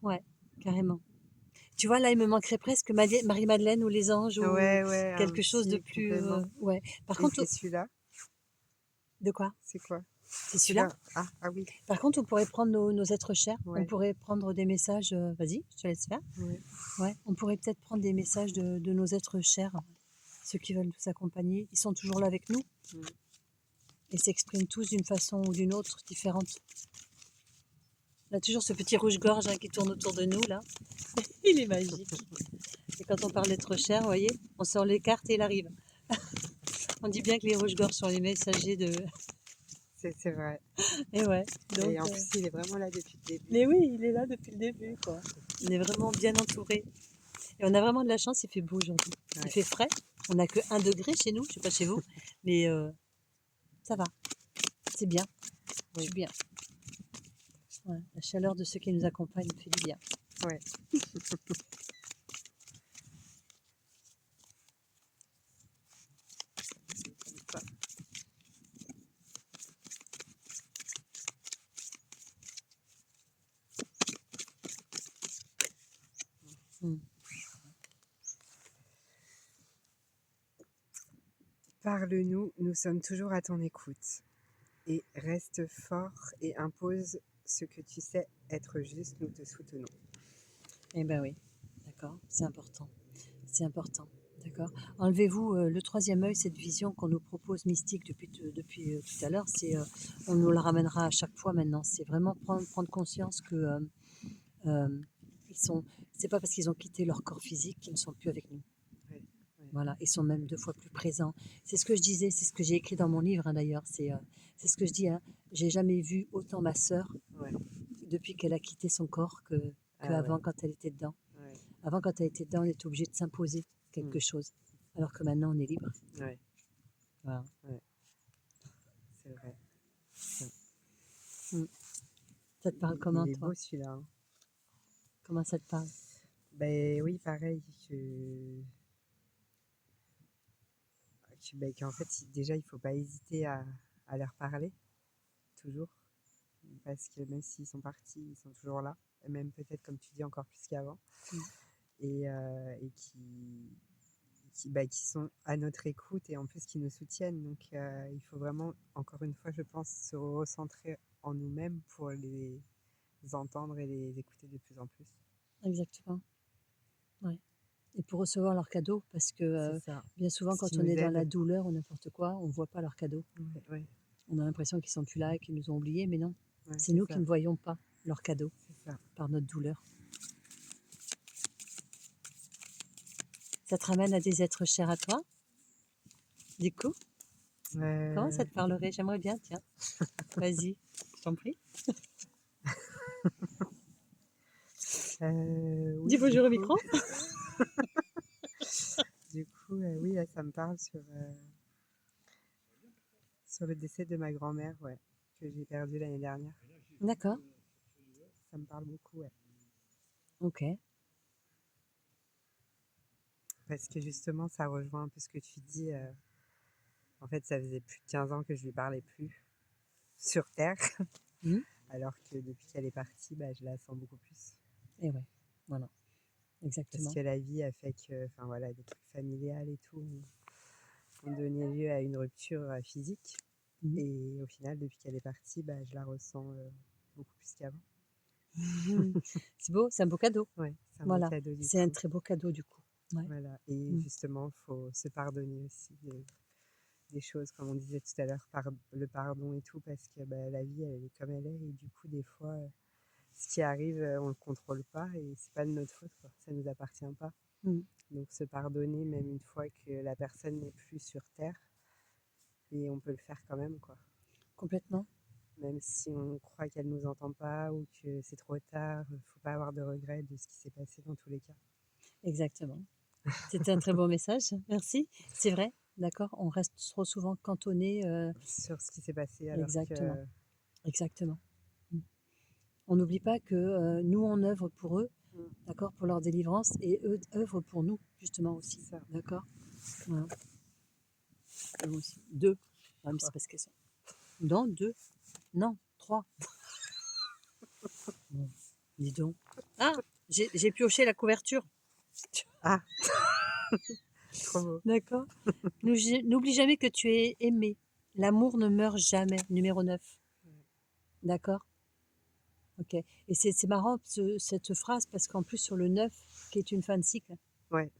Ouais, carrément. Tu vois, là, il me manquerait presque Marie-Madeleine ou les anges ou Ouais, ouais, un quelque chose de petit plus. complément. Ouais. Par Et contre, c'est celui-là? de quoi? C'est quoi? C'est celui-là? Celui-là? Ah, ah oui. Par contre, on pourrait prendre nos êtres chers. On Ouais. pourrait prendre des messages. Vas-y, je te laisse faire. Ouais. Ouais, on pourrait peut-être prendre des messages de nos êtres chers, ceux qui veulent nous accompagner. Ils sont toujours là avec nous Mmh. et s'expriment tous d'une façon ou d'une autre différente. On a toujours ce petit rouge-gorge qui tourne autour de nous, là. Il est magique. Et quand on parle d'être cher, vous voyez, on sort les cartes et il arrive. On dit bien que les rouges-gorges sont les messagers de. C'est vrai. Et ouais. Donc, Et en plus, il est vraiment là depuis le début. mais oui, il est là depuis le début, quoi. On est vraiment bien entouré. Et on a vraiment de la chance, il fait beau aujourd'hui. Ouais. Il fait frais. On n'a que 1 degré chez nous, je sais pas chez vous. Mais ça va. C'est bien. Je suis bien. Ouais, la chaleur de ceux qui nous accompagnent fait du bien. Ouais. Comme ça. Mm. Parle-nous, nous sommes toujours à ton écoute. Et reste fort et impose ce que tu sais être juste, nous te soutenons. Eh ben oui, d'accord, c'est important. C'est important, d'accord. Enlevez-vous le troisième œil, cette vision qu'on nous propose mystique depuis tout à l'heure. On nous la ramènera à chaque fois maintenant. C'est vraiment prendre conscience que ils sont. C'est pas parce qu'ils ont quitté leur corps physique qu'ils ne sont plus avec nous. Ouais, ouais. Voilà, ils sont même 2 fois plus présents. C'est ce que je disais, c'est ce que j'ai écrit dans mon livre, hein, d'ailleurs. C'est ce que je dis. Hein. J'ai jamais vu autant ma sœur Ouais. depuis qu'elle a quitté son corps Ah qu'avant ouais. quand elle était dedans. Ouais. Avant, quand elle était dedans, on était obligé de s'imposer quelque chose. Alors que maintenant, on est libre. Ouais. Voilà. Ouais. C'est vrai. Ça te parle comment, Il est toi? beau celui-là. Hein. Comment ça te parle? Ben oui, pareil. Ben, qu'en fait, déjà, il faut pas hésiter à leur parler, toujours. Parce que même s'ils sont partis, ils sont toujours là. Et même peut-être, comme tu dis, encore plus qu'avant. Mm. Et qui sont à notre écoute et en plus qui nous soutiennent. Donc il faut vraiment, encore une fois, je pense, se recentrer en nous-mêmes pour les entendre et les écouter de plus en plus. Exactement. Ouais. Et pour recevoir leurs cadeaux, parce que C'est ça. bien souvent, Ce quand qui on nous est dans la aide. douleur ou n'importe quoi, on ne voit pas leurs cadeaux. Ouais, ouais, On a l'impression qu'ils sont plus là et qu'ils nous ont oubliés, mais non. ouais, C'est c'est nous ça. qui ne voyons pas leurs cadeaux C'est ça. par notre douleur. Ça te ramène à des êtres chers à toi, du coup? Comment ça te parlerait? J'aimerais bien, tiens. Vas-y, je t'en prie. Oui, Dis bonjour au micro. oui, là, ça me parle sur le décès de ma grand-mère, ouais, que j'ai perdu l'année dernière. D'accord, Ça me parle beaucoup, ouais. ok. Parce que justement, ça rejoint un peu ce que tu dis. En fait, ça faisait plus de 15 ans que je lui parlais plus sur Terre, Mhm. alors que depuis qu'elle est partie, bah, je la sens beaucoup plus. Et ouais, voilà, Parce exactement. que la vie a fait que, enfin voilà, des trucs familiales et tout ont donné lieu à une rupture physique. Mhm. Et au final, depuis qu'elle est partie, bah, je la ressens beaucoup plus qu'avant. C'est beau, c'est un beau cadeau. Ouais, c'est un beau Voilà, cadeau du c'est un coup. très beau cadeau du coup. Ouais. Voilà. Et Mm. justement, il faut se pardonner aussi des choses, comme on disait tout à l'heure, le pardon et tout, parce que bah, la vie, elle est comme elle est. Et du coup, des fois, ce qui arrive, on ne le contrôle pas et c'est pas de notre faute, quoi. Ça ne nous appartient pas. Mm. Donc se pardonner, même une fois que la personne n'est plus sur Terre, et on peut le faire quand même, quoi. Complètement. Même si on croit qu'elle nous entend pas ou que c'est trop tard, faut pas avoir de regrets de ce qui s'est passé dans tous les cas. Exactement. C'était un très beau message. Merci. C'est vrai, d'accord. On reste trop souvent cantonné. Sur ce qui s'est passé alors Exactement. que... Exactement. Mm. On n'oublie pas que nous, on œuvre pour eux, Mm. d'accord, pour leur délivrance, et eux œuvrent pour nous, justement aussi. C'est ça. D'accord. Voilà. Et moi aussi. Deux. Ah, mais c'est parce qu'elles sont. Non, deux. Non, trois. Bon, dis donc. Ah, j'ai pioché la couverture. Ah, trop beau. D'accord. N'oublie jamais que tu es aimé. L'amour ne meurt jamais. Numéro 9. D'accord. Ok. Et c'est marrant cette phrase parce qu'en plus sur le 9, qui est une fin de cycle, Ouais.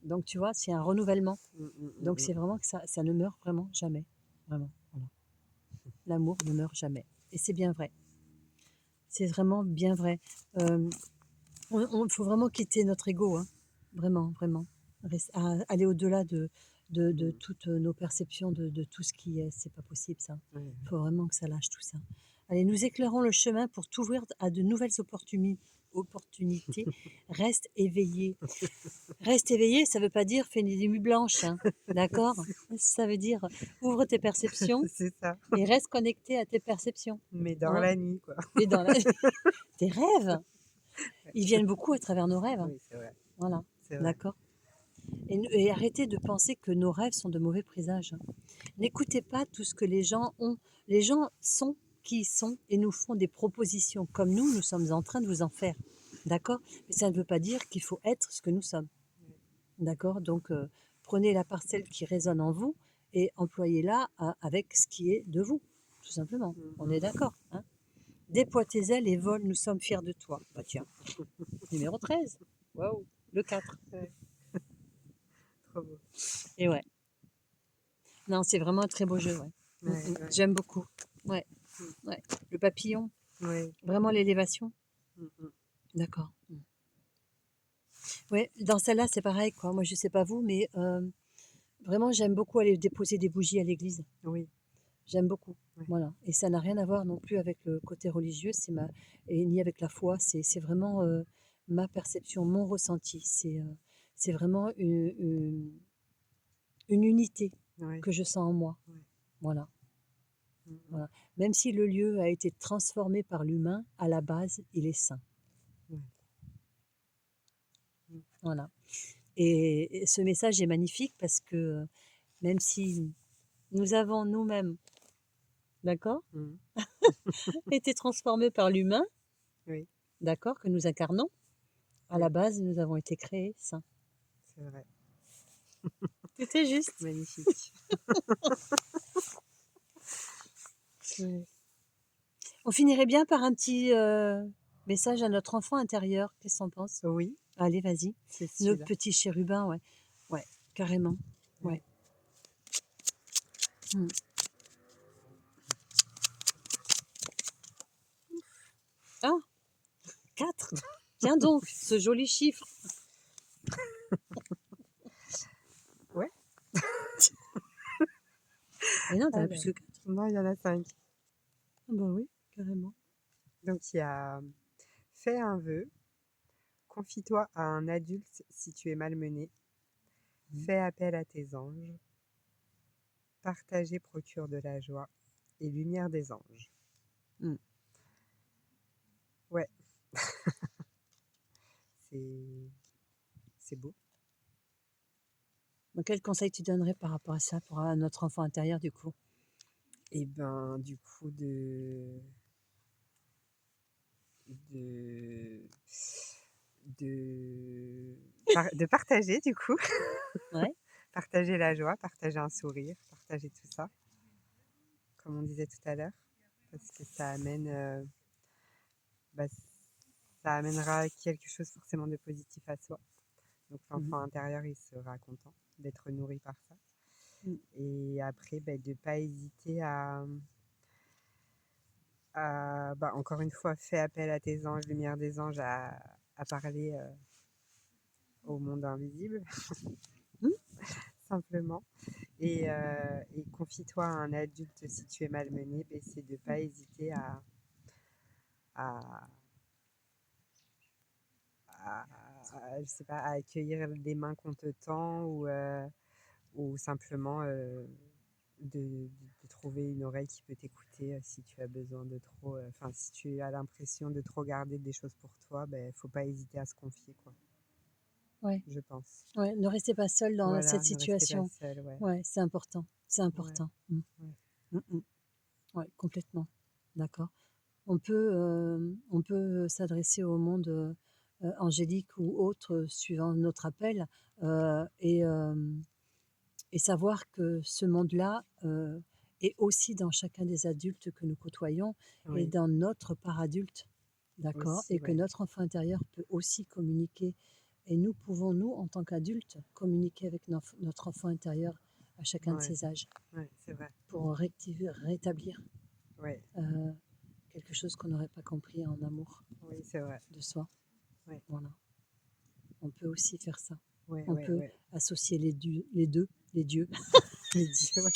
donc tu vois, c'est un renouvellement. Mm, mm, Donc mm, c'est vraiment que ça ne meurt vraiment jamais. Vraiment. Voilà. L'amour ne meurt jamais. Et c'est bien vrai. C'est vraiment bien vrai. Il faut vraiment quitter notre ego. Hein. Vraiment, vraiment. Aller au-delà de mm. toutes nos perceptions, de tout ce qui est. C'est pas possible ça. Ouais. Il faut vraiment que ça lâche tout ça. Allez, nous éclairons le chemin pour t'ouvrir à de nouvelles opportunités. Reste éveillé. Reste éveillé, ça ne veut pas dire fais des nuits blanches. Hein. D'accord. Ça veut dire ouvre tes perceptions C'est ça. et reste connecté à tes perceptions. Mais dans Hein. la nuit, quoi. Et dans tes rêves, ils viennent beaucoup à travers nos rêves. Hein. Oui, c'est vrai. Voilà. C'est vrai. D'accord. Et arrêtez de penser que nos rêves sont de mauvais présages. N'écoutez pas tout ce que les gens ont. Les gens sont qui ils sont et nous font des propositions comme nous sommes en train de vous en faire. D'accord. Mais ça ne veut pas dire qu'il faut être ce que nous sommes. D'accord. Donc, prenez la parcelle qui résonne en vous et employez-la avec ce qui est de vous, tout simplement. On est d'accord. Hein. Déploie tes ailes et vole, nous sommes fiers de toi. Bah tiens, numéro 13. Waouh, le 4. Ouais. Trop beau. Et ouais. Non, c'est vraiment un très beau jeu, ouais. Ouais, ouais. J'aime beaucoup. Ouais. Ouais. Le papillon, Ouais. vraiment l'élévation. Mm, mm. D'accord. Ouais, dans celle-là, c'est pareil, quoi. Moi, je sais pas vous, mais vraiment, j'aime beaucoup aller déposer des bougies à l'église. Oui. J'aime beaucoup. Ouais. Voilà. Et ça n'a rien à voir non plus avec le côté religieux, et ni avec la foi. C'est vraiment ma perception, mon ressenti. C'est vraiment une unité Ouais. que je sens en moi. Ouais. Voilà. Mm, mm. Voilà. Même si le lieu a été transformé par l'humain, à la base, il est saint. Ouais. Mm. Voilà. Et ce message est magnifique parce que même si nous avons nous-mêmes, d'accord, Mm. été transformés par l'humain, Oui, d'accord, que nous incarnons, à la oui, base, nous avons été créés saints. c'est vrai. C'était juste. Magnifique. Ouais. On finirait bien par un petit message à notre enfant intérieur. Qu'est-ce que t'en penses? Oui, Allez, vas-y. c'est Notre celui-là. petit chérubin, ouais. Ouais, carrément. Ouais. Mm. Ah, 4. Tiens donc, ce joli chiffre. Ouais. Mais non, t'en as Alors, plus que 4. non, il y en a 5. Ah bah oui, carrément. Donc, il y a fais un vœu, confie-toi à un adulte si tu es malmené, fais appel à tes anges, partager procure de la joie et lumière des anges. Mm. Ouais, c'est c'est beau. Donc, quel conseil tu donnerais par rapport à ça, pour notre enfant intérieur, du coup? Et ben, du coup, de, de partager, du coup, Ouais. partager la joie, partager un sourire, partager tout ça, comme on disait tout à l'heure, parce que ça amène, bah, ça amènera quelque chose forcément de positif à soi. Donc Mhm. l'enfant intérieur, il sera content d'être nourri par ça. Mm. Et après, bah, de ne pas hésiter bah, encore une fois, fais appel à tes anges, lumière des anges, à parler au monde invisible, Mm. simplement. Et confie-toi à un adulte si tu es malmené, bah, c'est de ne pas hésiter à, je sais pas, à accueillir des mains qu'on te tend ou simplement de trouver une oreille qui peut t'écouter si tu as besoin de trop, enfin si tu as l'impression de trop garder des choses pour toi, ben faut pas hésiter à se confier quoi, Ouais. je pense. Ouais, ne restez pas seul dans Voilà, cette ne restez pas situation. seul, ouais, Ouais, c'est important. C'est ouais, important. Mm. ouais, Mm, mm. Ouais, complètement. D'accord. On peut s'adresser au monde angélique ou autre, suivant notre appel, euh, et, euh, et savoir que ce monde-là est aussi dans chacun des adultes que nous côtoyons et oui, dans notre part adulte, d'accord, aussi, et que ouais, notre enfant intérieur peut aussi communiquer. Et nous pouvons, nous, en tant qu'adultes, communiquer avec notre enfant intérieur à chacun de ouais, ses âges ouais, c'est vrai, pour rétablir ouais, euh, quelque chose qu'on n'aurait pas compris en amour oui, c'est vrai, de soi. ouais, Voilà. On peut aussi faire ça. ouais, On ouais, peut ouais, associer les dieux. les dieux, ouais.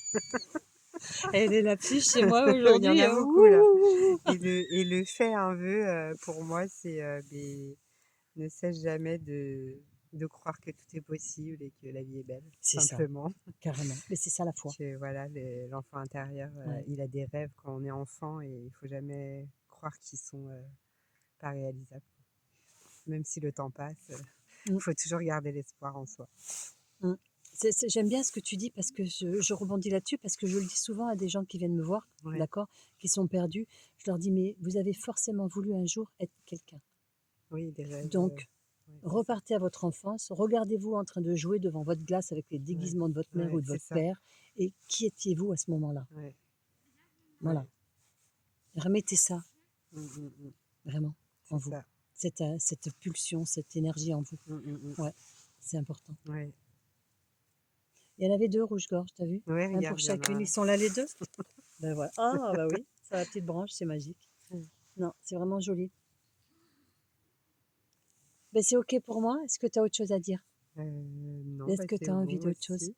Elle est lapsus chez moi Il y en aujourd'hui. a Hein. beaucoup là. Ouh. Et le fait un vœu, pour moi, c'est ne cesse jamais de croire que tout est possible et que la vie est belle, C'est ça, simplement. carrément. Mais c'est ça la foi. Que voilà, l'enfant intérieur, Ouais. il a des rêves quand on est enfant et il faut jamais croire qu'ils sont pas réalisables. Même si le temps passe, il Mm, faut toujours garder l'espoir en soi. mm. J'aime bien ce que tu dis parce que je rebondis là-dessus parce que je le dis souvent à des gens qui viennent me voir, Ouais, d'accord, qui sont perdus. Je leur dis, mais vous avez forcément voulu un jour être quelqu'un. oui, des rêves. Donc, Ouais, c'est ça. repartez à votre enfance, regardez-vous en train de jouer devant votre glace avec les Ouais, déguisements de votre mère ouais, ou de c'est votre ça. père. Et qui étiez-vous à ce moment-là? Ouais, Voilà. ouais. Remettez ça Mm, mm, mm. vraiment en C'est vous. ça. Cette pulsion, cette énergie en vous. Mm, mm, Ouais, c'est important. mm. Ouais. Il y en avait deux rouges-gorges, t'as vu? Ouais, Un pour regarde, il y en chacune. a. Ils sont là les deux? Ben voilà. Ah, bah oui, ça la petite branche, c'est magique. Mm. Non, c'est vraiment joli. Ben c'est OK pour moi. Est-ce que tu as autre chose à dire? Non, Est-ce bah que tu c'est as envie bon d'autre chose? aussi.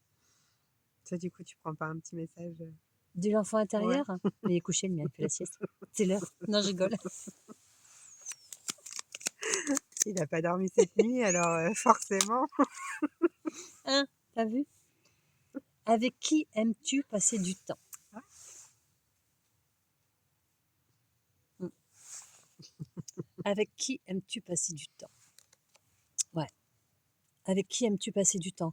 Toi, du coup, tu prends pas un petit message? De l'enfant Ouais. intérieur? Mais il est couché, le mien, il fait la sieste. C'est l'heure. Non, je rigole. Il n'a pas dormi cette nuit, alors forcément. Hein, t'as vu? Avec qui aimes-tu passer du temps? Hmm. Avec qui aimes-tu passer du temps? Ouais. Avec qui aimes-tu passer du temps?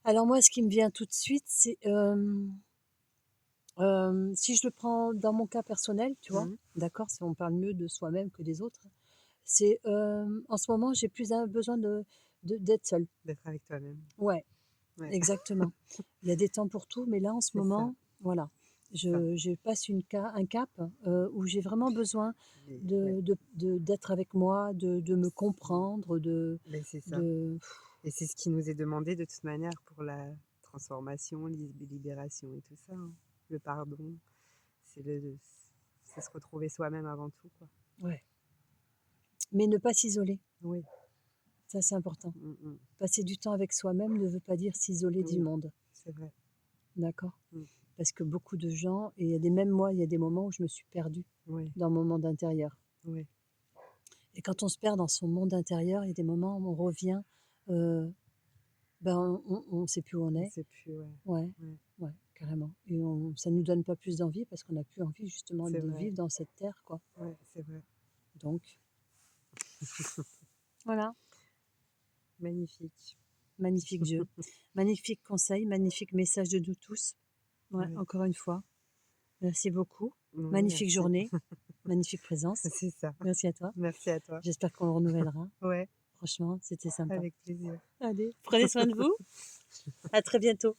Alors moi, ce qui me vient tout de suite, c'est si je le prends dans mon cas personnel, tu vois, Mhm. d'accord, si on parle mieux de soi-même que des autres, c'est en ce moment, j'ai plus besoin d'être seule. D'être avec toi-même. Ouais. Ouais, exactement. Il y a des temps pour tout, mais là, en ce c'est ça, moment, voilà, c'est ça. je passe un cap où j'ai vraiment besoin Mais ouais, d'être avec moi, de me comprendre, mais c'est ça. de... Et c'est ce qui nous est demandé de toute manière pour la transformation, libération et tout ça, hein. Le pardon, c'est c'est se retrouver soi-même avant tout, quoi. Ouais. Mais ne pas s'isoler, Oui, ça c'est important. mm. Passer du temps avec soi-même ne veut pas dire s'isoler du Oui, monde, c'est vrai. d'accord? Mm. Parce que beaucoup de gens, et il y a même moi, il y a des moments où je me suis perdue Oui, dans mon monde intérieur. oui, Et quand on se perd dans son monde intérieur, il y a des moments où on revient, euh, ben on ne sait plus où on on est. sait plus, ouais, Ouais, ouais, ouais, carrément. Et ça ne nous donne pas plus d'envie parce qu'on n'a plus envie justement c'est de vrai, vivre dans cette terre, quoi. ouais, c'est vrai. Donc, voilà, Magnifique. magnifique jeu, magnifique conseil, magnifique message de nous tous. Ouais, Ouais, encore une fois, merci beaucoup. oui, Magnifique merci. journée, magnifique présence. C'est ça. Merci à toi. Merci à toi. J'espère qu'on le renouvellera. Ouais, Franchement, c'était sympa. avec plaisir. Allez, prenez soin de vous. À très bientôt.